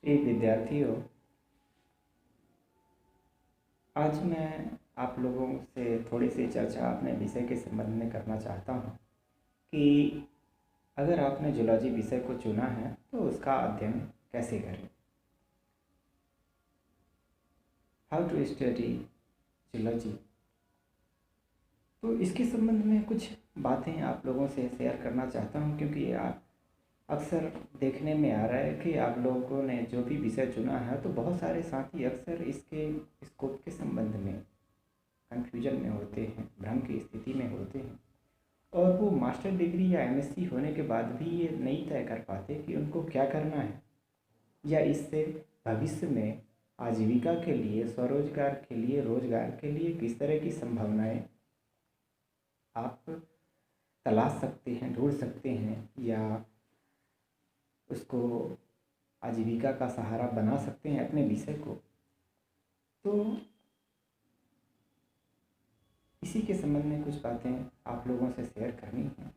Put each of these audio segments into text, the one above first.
प्रिय विद्यार्थियों, आज मैं आप लोगों से थोड़ी सी चर्चा अपने विषय के संबंध में करना चाहता हूँ कि अगर आपने जूलॉजी विषय को चुना है तो उसका अध्ययन कैसे करें। How to study zoology. तो इसके संबंध में कुछ बातें आप लोगों से शेयर करना चाहता हूँ, क्योंकि अक्सर देखने में आ रहा है कि आप लोगों ने जो भी विषय चुना है तो बहुत सारे साथी अक्सर इसके स्कोप के संबंध में कन्फ्यूजन में होते हैं, भ्रम की स्थिति में होते हैं, और वो मास्टर डिग्री या एमएससी होने के बाद भी ये नहीं तय कर पाते कि उनको क्या करना है, या इससे भविष्य में आजीविका के लिए, स्वरोजगार के लिए, रोजगार के लिए किस तरह की संभावनाएं आप तलाश सकते हैं, ढूंढ सकते हैं, या उसको आजीविका का सहारा बना सकते हैं अपने विषय को। तो इसी के संबंध में कुछ बातें आप लोगों से शेयर करनी है।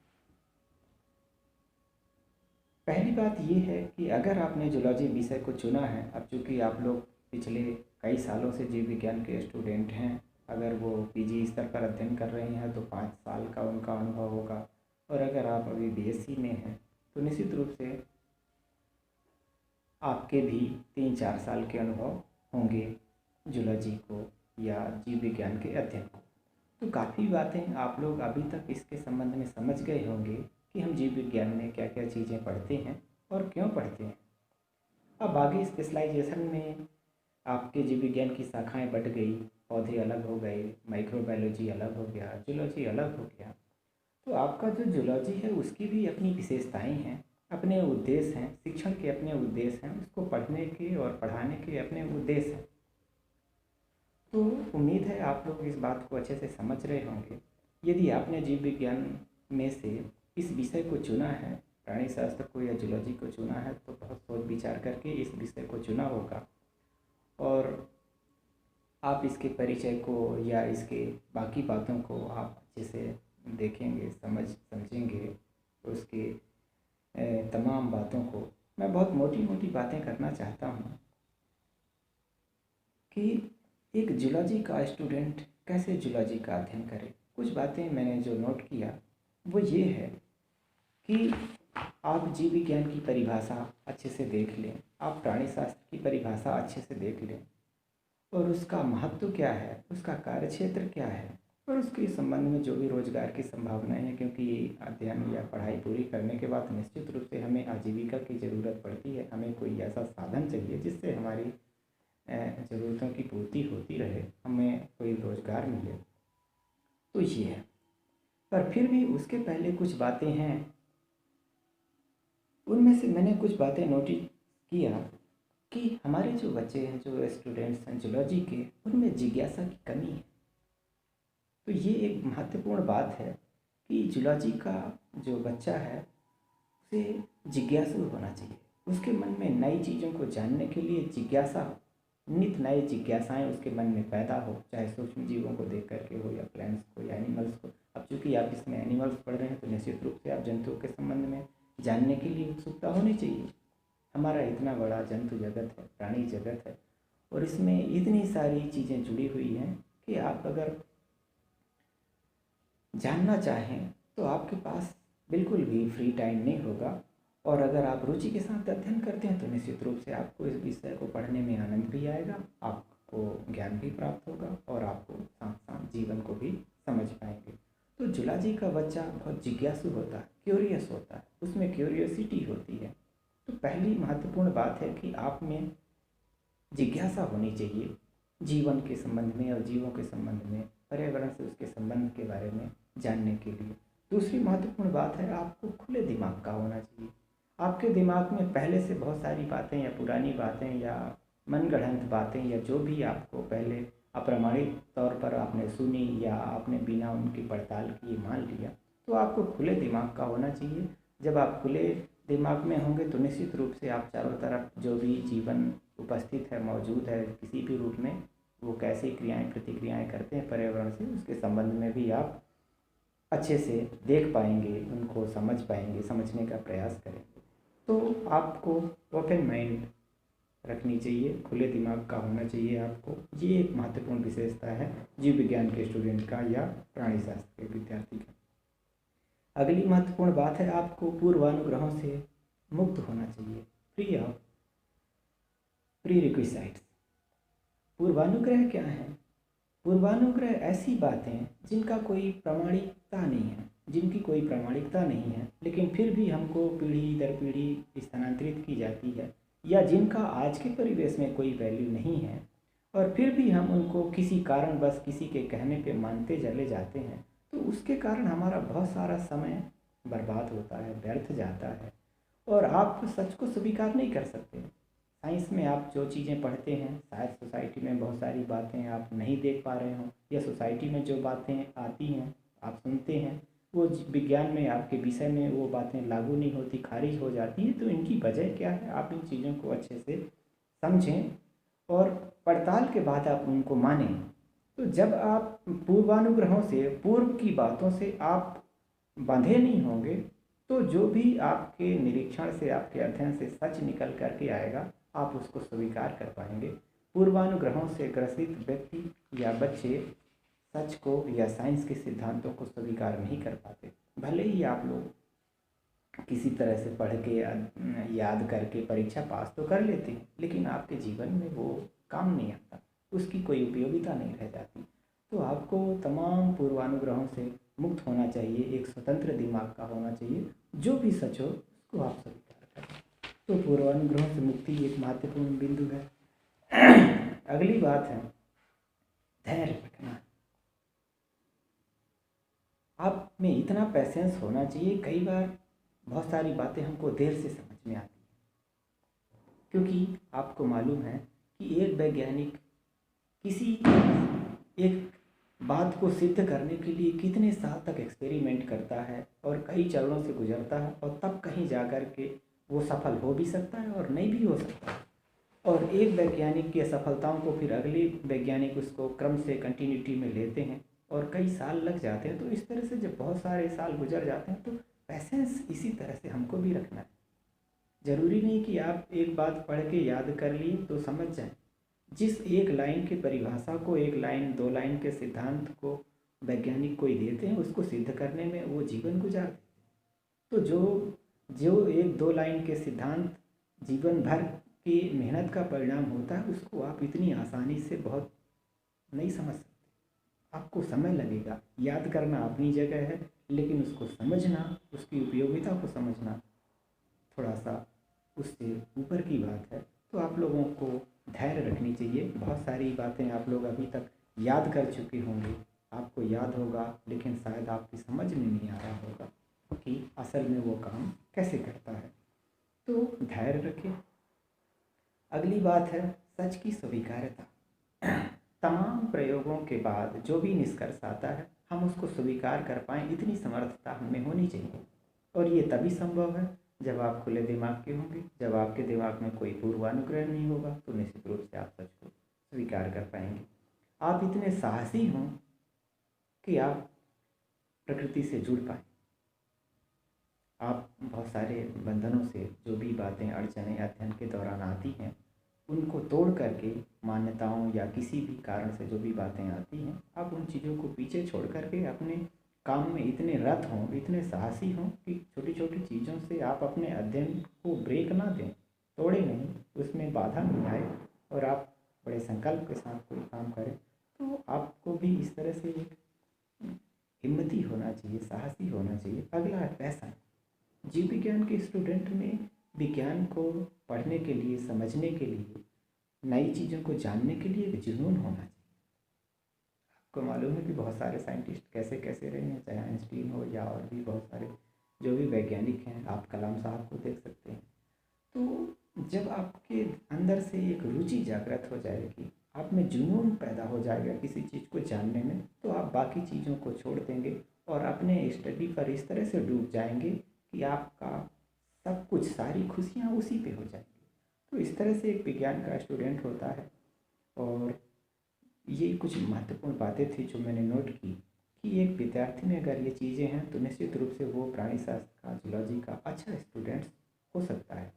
पहली बात ये है कि अगर आपने जूलॉजी विषय को चुना है, अब चूँकि आप लोग पिछले कई सालों से जीव विज्ञान के स्टूडेंट हैं, अगर वो पीजी स्तर पर अध्ययन कर रहे हैं तो 5 साल का उनका अनुभव होगा, और अगर आप अभी बीएससी में हैं तो निश्चित रूप से आपके भी 3-4 साल के अनुभव होंगे जूलॉजी को या जीव विज्ञान के अध्ययन को। तो काफ़ी बातें आप लोग अभी तक इसके संबंध में समझ गए होंगे कि हम जीव विज्ञान में क्या क्या चीज़ें पढ़ते हैं और क्यों पढ़ते हैं। अब आगे स्पेशलाइजेशन में आपके जीव विज्ञान की शाखाएं बढ़ गई, पौधे अलग हो गए, माइक्रोबायोलॉजी अलग हो गया, जूलॉजी अलग हो गया। तो आपका जो जूलॉजी है उसकी भी अपनी विशेषताएं हैं, अपने उद्देश्य हैं, शिक्षण के अपने उद्देश्य हैं, उसको पढ़ने के और पढ़ाने के अपने उद्देश्य हैं। तो उम्मीद है आप लोग इस बात को अच्छे से समझ रहे होंगे। यदि आपने जीव विज्ञान में से इस विषय को चुना है, प्राणी शास्त्र को या जूलॉजी को चुना है, तो बहुत सोच विचार करके इस विषय को चुना होगा, और आप इसके परिचय को या इसके बाकी बातों को आप अच्छे से देखेंगे, समझेंगे। उसके तमाम बातों को मैं बहुत मोटी मोटी बातें करना चाहता हूँ कि एक जूलॉजी का स्टूडेंट कैसे जूलॉजी का अध्ययन करे। कुछ बातें मैंने जो नोट किया वो ये है कि आप जीव विज्ञान की परिभाषा अच्छे से देख लें, आप प्राणी शास्त्र की परिभाषा अच्छे से देख लें, और उसका महत्व क्या है, उसका कार्यक्षेत्र क्या है, और उसके संबंध में जो भी रोजगार की संभावनाएं हैं। क्योंकि अध्ययन या पढ़ाई पूरी करने के बाद निश्चित रूप से हमें आजीविका की ज़रूरत पड़ती है, हमें कोई ऐसा साधन चाहिए जिससे हमारी ज़रूरतों की पूर्ति होती रहे, हमें कोई रोज़गार मिले। तो ये है, पर फिर भी उसके पहले कुछ बातें हैं, उनमें से मैंने कुछ बातें नोटिस किया कि हमारे जो बच्चे हैं, जो स्टूडेंट्स हैं जूलॉजी के, उनमें जिज्ञासा की कमी है। तो ये एक महत्वपूर्ण बात है कि जूलॉजी का जो बच्चा है उसे जिज्ञासु होना चाहिए, उसके मन में नई चीज़ों को जानने के लिए जिज्ञासा हो, नित नए जिज्ञासाएं उसके मन में पैदा हो, चाहे सूक्ष्म जीवों को देख करके हो या प्लांट्स को या एनिमल्स को। अब चूँकि आप इसमें एनिमल्स पढ़ रहे हैं तो निश्चित रूप से आप जंतुओं के संबंध में जानने के लिए उत्सुकता होनी चाहिए। हमारा इतना बड़ा जंतु जगत है, प्राणी जगत है, और इसमें इतनी सारी चीज़ें जुड़ी हुई हैं कि आप अगर जानना चाहें तो आपके पास बिल्कुल भी फ्री टाइम नहीं होगा। और अगर आप रुचि के साथ अध्ययन करते हैं तो निश्चित रूप से आपको इस विषय को पढ़ने में आनंद भी आएगा, आपको ज्ञान भी प्राप्त होगा, और आपको साथ साथ जीवन को भी समझ पाएंगे। तो जूलॉजी का बच्चा बहुत जिज्ञासु होता है, क्यूरियस होता है, उसमें क्यूरियोसिटी होती है। तो पहली महत्वपूर्ण बात है कि आप में जिज्ञासा होनी चाहिए जीवन के संबंध में और जीवों के संबंध में, पर्यावरण से उसके संबंध के बारे में जानने के लिए। दूसरी महत्वपूर्ण बात है आपको खुले दिमाग का होना चाहिए। आपके दिमाग में पहले से बहुत सारी बातें या पुरानी बातें या मनगढ़ंत बातें या जो भी आपको पहले अप्रमाणित तौर पर आपने सुनी या आपने बिना उनकी पड़ताल किए मान लिया, तो आपको खुले दिमाग का होना चाहिए। जब आप खुले दिमाग में होंगे तो निश्चित रूप से आप चारों तरफ जो भी जीवन उपस्थित है, मौजूद है किसी भी रूप में, वो कैसी क्रियाएं प्रतिक्रियाएं करते हैं पर्यावरण से, उसके संबंध में भी आप अच्छे से देख पाएंगे, उनको समझ पाएंगे, समझने का प्रयास करेंगे। तो आपको ओपन माइंड रखनी चाहिए, खुले दिमाग का होना चाहिए आपको। ये एक महत्वपूर्ण विशेषता है जीव विज्ञान के स्टूडेंट का या प्राणी शास्त्र के विद्यार्थी का। अगली महत्वपूर्ण बात है आपको पूर्वानुग्रहों से मुक्त होना चाहिए, फ्री ऑफ प्री रिक्विसाइट्स। पूर्वानुग्रह क्या है? पूर्वानुग्रह ऐसी बातें जिनका कोई प्रामाणिकता नहीं है, जिनकी कोई प्रामाणिकता नहीं है, लेकिन फिर भी हमको पीढ़ी दर पीढ़ी स्थानांतरित की जाती है, या जिनका आज के परिवेश में कोई वैल्यू नहीं है, और फिर भी हम उनको किसी कारणवश किसी के कहने पे मानते चले जाते हैं, तो उसके कारण हमारा बहुत सारा समय बर्बाद होता है, व्यर्थ जाता है, और आप सच को स्वीकार नहीं कर सकते। साइंस में आप जो चीज़ें पढ़ते हैं, शायद सोसाइटी में बहुत सारी बातें आप नहीं देख पा रहे हो, या सोसाइटी में जो बातें आती हैं आप सुनते हैं, वो विज्ञान में आपके विषय में वो बातें लागू नहीं होती, खारिज हो जाती हैं। तो इनकी वजह क्या है? आप इन चीज़ों को अच्छे से समझें और पड़ताल के बाद आप उनको मानें। तो जब आप पूर्वानुग्रहों से, पूर्व की बातों से आप बंधे नहीं होंगे, तो जो भी आपके निरीक्षण से, आपके अध्ययन से सच निकल करके आएगा, आप उसको स्वीकार कर पाएंगे। पूर्वानुग्रहों से ग्रसित व्यक्ति या बच्चे सच को या साइंस के सिद्धांतों को स्वीकार नहीं कर पाते। भले ही आप लोग किसी तरह से पढ़ के याद करके परीक्षा पास तो कर लेते हैं, लेकिन आपके जीवन में वो काम नहीं आता, उसकी कोई उपयोगिता नहीं रह जाती। तो आपको तमाम पूर्वानुग्रहों से मुक्त होना चाहिए, एक स्वतंत्र दिमाग का होना चाहिए, जो भी सच हो उसको आप स्वीकार करें। तो पूर्वानुग्रहों से मुक्ति एक महत्वपूर्ण बिंदु है। अगली बात है धैर्य रखना। आप में इतना पैसेंस होना चाहिए। कई बार बहुत सारी बातें हमको देर से समझ में आती हैं, क्योंकि आपको मालूम है कि एक वैज्ञानिक किसी एक बात को सिद्ध करने के लिए कितने साल तक एक्सपेरिमेंट करता है और कई चरणों से गुजरता है, और तब कहीं जा कर के वो सफल हो भी सकता है और नहीं भी हो सकता है। और एक वैज्ञानिक की असफलताओं को फिर अगले वैज्ञानिक उसको क्रम से कंटिन्यूटी में लेते हैं और कई साल लग जाते हैं। तो इस तरह से जब बहुत सारे साल गुजर जाते हैं, तो पैसेंस इसी तरह से हमको भी रखना है। ज़रूरी नहीं कि आप एक बात पढ़ के याद कर लिए तो समझ जाएं। जिस एक लाइन की परिभाषा को, एक लाइन दो लाइन के सिद्धांत को वैज्ञानिक कोई देते हैं, उसको सिद्ध करने में वो जीवन गुजार देते हैं। तो जो जो एक दो लाइन के सिद्धांत जीवन भर की मेहनत का परिणाम होता है, उसको आप इतनी आसानी से बहुत नहीं समझ सकते। आपको समय लगेगा। याद करना अपनी जगह है, लेकिन उसको समझना, उसकी उपयोगिता को समझना थोड़ा सा उससे ऊपर की बात है। तो आप लोगों को धैर्य रखनी चाहिए। बहुत सारी बातें आप लोग अभी तक याद कर चुके होंगे, आपको याद होगा, लेकिन शायद आपकी समझ में नहीं आ रहा होगा कि असल में वो काम कैसे करता है। तो धैर्य रखें। अगली बात है सच की स्वीकार्यता। तमाम प्रयोगों के बाद जो भी निष्कर्ष आता है, हम उसको स्वीकार कर पाएँ, इतनी समर्थता हमें होनी चाहिए। और ये तभी संभव है जब आप खुले दिमाग के होंगे। जब आपके दिमाग में कोई पूर्वानुग्रह नहीं होगा, तो निश्चित रूप से आप सच को स्वीकार कर पाएंगे। आप इतने साहसी हों कि आप प्रकृति से जुड़ पाएँ। आप बहुत सारे बंधनों से, जो भी बातें अड़चनें अध्ययन के दौरान आती हैं, उनको तोड़ करके, मान्यताओं या किसी भी कारण से जो भी बातें आती हैं, आप उन चीज़ों को पीछे छोड़ करके अपने काम में इतने रत हों, इतने साहसी हों कि छोटी छोटी चीज़ों से आप अपने अध्ययन को ब्रेक ना दें, तोड़े नहीं, उसमें बाधा नहीं आए, और आप बड़े संकल्प के साथ कोई काम करें। तो आपको भी इस तरह से एक हिम्मती होना चाहिए, साहसी होना चाहिए। अगला है पैशन। जीव विज्ञान के स्टूडेंट में विज्ञान को पढ़ने के लिए, समझने के लिए, नई चीज़ों को जानने के लिए एक जुनून होना चाहिए। आपको मालूम है कि बहुत सारे साइंटिस्ट कैसे कैसे रहे हैं, चाहे आइंस्टीन हो या और भी बहुत सारे जो भी वैज्ञानिक हैं, आप कलाम साहब को देख सकते हैं। तो जब आपके अंदर से एक रुचि जागृत हो जाएगी, आप में जुनून पैदा हो जाएगा किसी चीज़ को जानने में, तो आप बाकी चीज़ों को छोड़ देंगे और अपने स्टडी पर इस तरह से डूब जाएंगे कि आपका सब कुछ, सारी खुशियाँ उसी पे हो जाएंगी। तो इस तरह से एक विज्ञान का स्टूडेंट होता है। और ये कुछ महत्वपूर्ण बातें थी जो मैंने नोट की कि एक विद्यार्थी में अगर ये चीज़ें हैं, तो निश्चित रूप से वो प्राणी शास्त्र का, जूलॉजी का अच्छा स्टूडेंट हो सकता है।